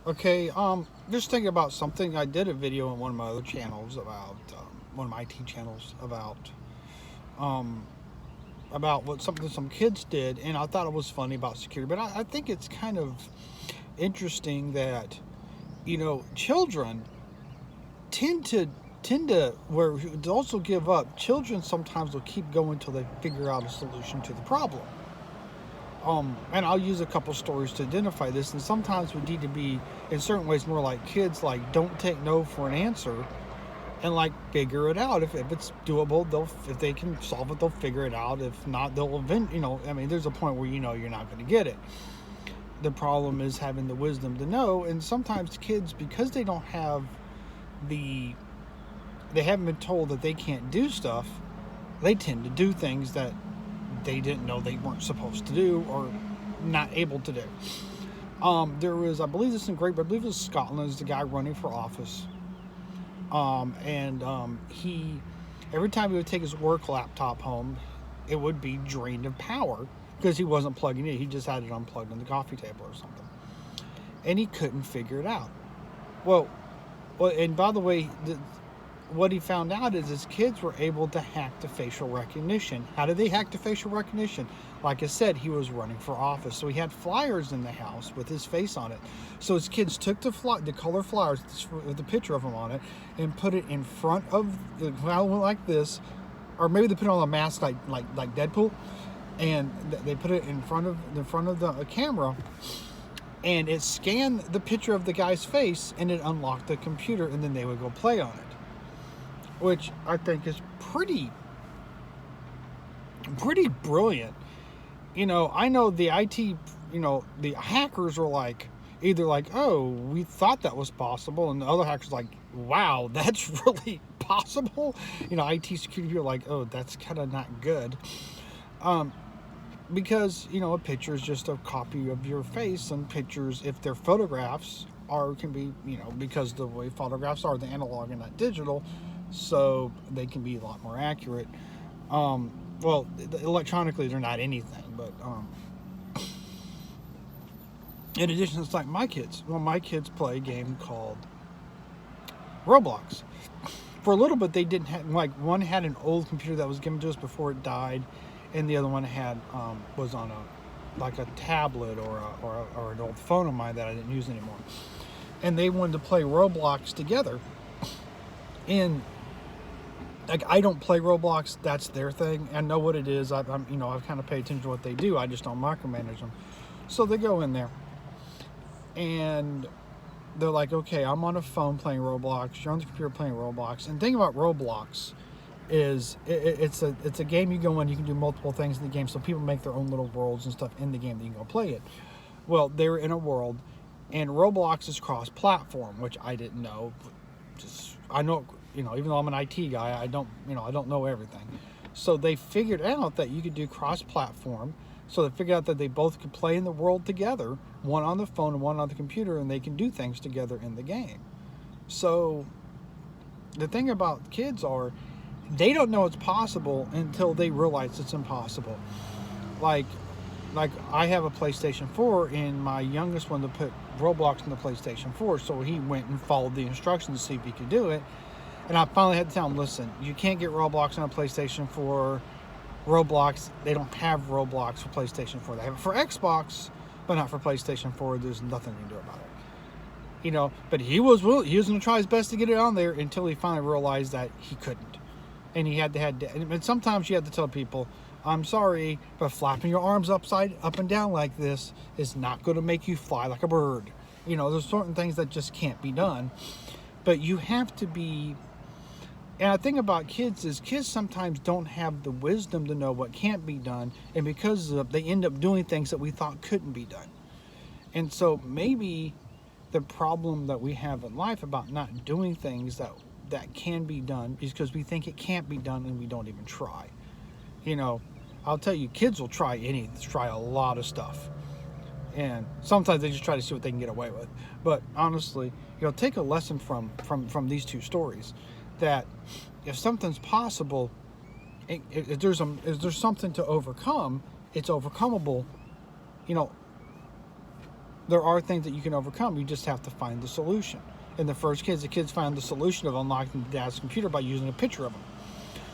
Okay, just thinking about something. I did a video on one of my other channels about one of my IT channels um, about what something some kids did, and I thought it was funny about security. But I think it's kind of interesting that children tend to where to also give up. Children sometimes will keep going until they figure out a solution to the problem. And I'll use a couple stories to identify this. And sometimes we need to be, in certain ways, more like kids. Like, don't take no for an answer, and like figure it out. If it's doable, if they can solve it, they'll figure it out. If not, they'll invent. I mean, there's a point where you're not going to get it. The problem is having the wisdom to know. And sometimes kids, because the they haven't been told that they can't do stuff, they tend to do things that they didn't know they weren't supposed to do or not able to do. There was, I believe this is in Great, but I believe it was Scotland. There's the guy running for office, and he, every time he would take his work laptop home, it would be drained of power because he wasn't plugging it. He just had it unplugged on the coffee table or something, and he couldn't figure it out. Well, and by the way, what he found out is his kids were able to hack the facial recognition. How did they hack the facial recognition? Like I said, he was running for office, so he had flyers in the house with his face on it. So his kids took the color flyers with the picture of him on it and put it in front of the went like this, or maybe they put it on a mask like Deadpool, and they put it in front of the camera, and it scanned the picture of the guy's face, and it unlocked the computer, and then they would go play on it, which I think is pretty brilliant. I know the IT, the hackers were like, either like, oh, we thought that was possible, and the other hackers like, wow, that's really possible. IT security people are like, oh, that's kind of not good. Because a picture is just a copy of your face, and pictures, if they're photographs, can be, because the way photographs are, the analog and not digital, so they can be a lot more accurate. Well, electronically they're not anything, but in addition, it's like my kids. Well, my kids play a game called Roblox. For a little bit, they didn't have, like, one had an old computer that was given to us before it died, and the other one was on a tablet or an old phone of mine that I didn't use anymore. And they wanted to play Roblox together. And like, I don't play Roblox. That's their thing. I know what it is. I've kind of paid attention to what they do. I just don't micromanage them. So they go in there, and they're like, okay, I'm on a phone playing Roblox. You're on the computer playing Roblox. And the thing about Roblox is it's a game you go in. You can do multiple things in the game. So people make their own little worlds and stuff in the game that you can go play it. Well, they're in a world, and Roblox is cross-platform, which I didn't know. I know, even though I'm an IT guy, I don't know everything. So they figured out that you could do cross-platform. So they figured out that they both could play in the world together, one on the phone and one on the computer, and they can do things together in the game. So the thing about kids are, they don't know it's possible until they realize it's impossible. Like I have a PlayStation 4, and my youngest one to put Roblox in the PlayStation 4, so he went and followed the instructions to see if he could do it. And I finally had to tell him, listen, you can't get Roblox on a PlayStation 4. Roblox, they don't have Roblox for PlayStation 4. They have it for Xbox, but not for PlayStation 4. There's nothing you can do about it. But he was going to try his best to get it on there until he finally realized that he couldn't. And he had to and sometimes you have to tell people, I'm sorry, but flapping your arms up and down like this is not going to make you fly like a bird. There's certain things that just can't be done. But you have to be. And I think about kids is kids sometimes don't have the wisdom to know what can't be done, and because of, they end up doing things that we thought couldn't be done. And so maybe the problem that we have in life about not doing things that can be done is because we think it can't be done and we don't even try. I'll tell you, kids will try a lot of stuff, and sometimes they just try to see what they can get away with. But honestly, take a lesson from these two stories, that if something's possible, if there's something to overcome, it's overcomable. there are things that you can overcome. You just have to find the solution. In the first case, the kids found the solution of unlocking the dad's computer by using a picture of him.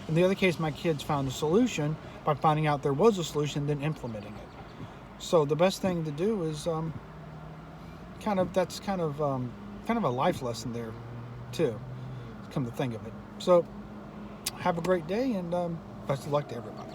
In the other case, my kids found the solution by finding out there was a solution and then implementing it. So the best thing to do is kind of a life lesson there too, come to think of it. So have a great day, and best of luck to everybody.